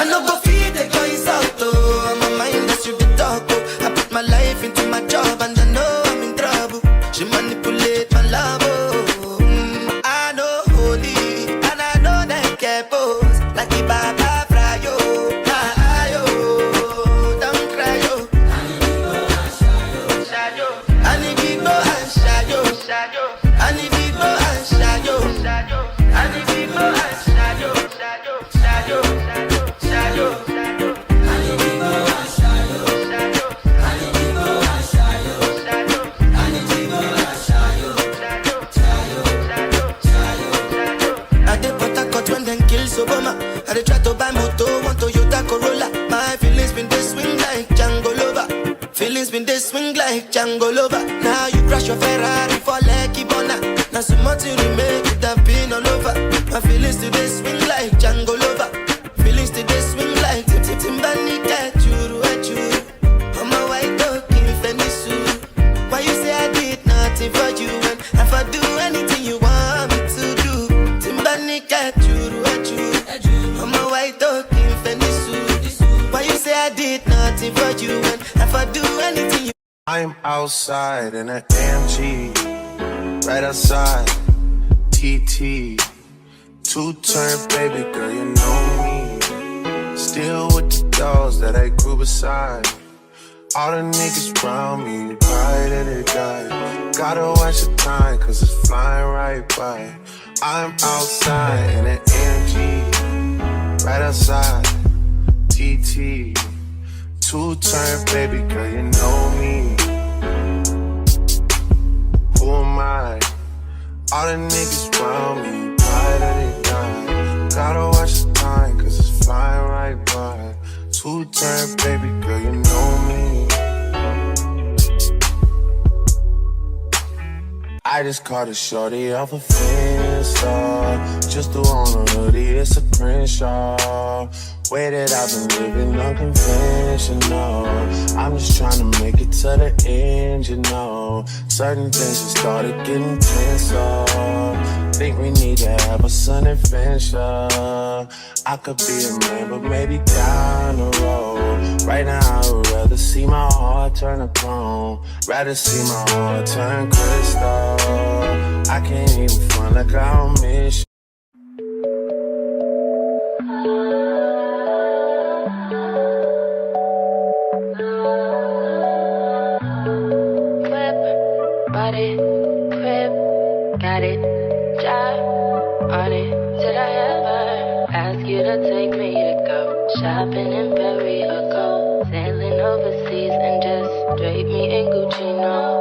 I no go feed the guys out, oh. My mind that's you the talk, oh. I put my life into my job and I know I'm in trouble. She manipulate my love, oh. I know holy and I know that get pose like the Baba fry, oh. Don't cry, oh. And if you go and shy, oh. And if you go and shy, oh. And if you go and shy, oh. Obama. I dey try to buy moto, want Toyota Corolla. My feelings been they swing like Django Lover. Feelings been they swing like Django Lover. Now you crash your Ferrari for Lucky Bona. Now so much you remake it have been all over. My feelings today swing like Django Lover. Feelings today swing like Timbani Kachuru Achuru. I'm a white dog in Fenisu. Why you say I did nothing for you when if I do anything you want me to do? Timbani Kachuru Achuru. I'm a white dog in Fenisu. Why you say I did nothing for you when if I do anything you... I'm outside in an AMG, right outside, TT. Two-turn baby girl, you know me. Still with the dolls that I grew beside. All the niggas around me, right at it die. Gotta watch the time, cause it's flying right by. I'm outside in an AMG, right outside, TT. Two-turn baby girl, you know me. Who am I? All the niggas around me, right at it die. Gotta watch the time, cause it's flying right by. Two-turn baby girl, you know me. I just caught a shorty off a Finsta. Just threw on a hoodie, it's a print shop. Way that I've been living unconventional. I'm just trying to make it to the end, you know. Certain things just started getting tenser. Think we need to have a sun adventure. I could be a man, but maybe down the road. Right now I would rather see my heart turn to chrome. Rather see my heart turn crystal. I can't even front like I don't miss you. Got it, job on it. Did I ever ask you to take me to go shopping in Paris or go sailing overseas and just drape me in Gucci? No.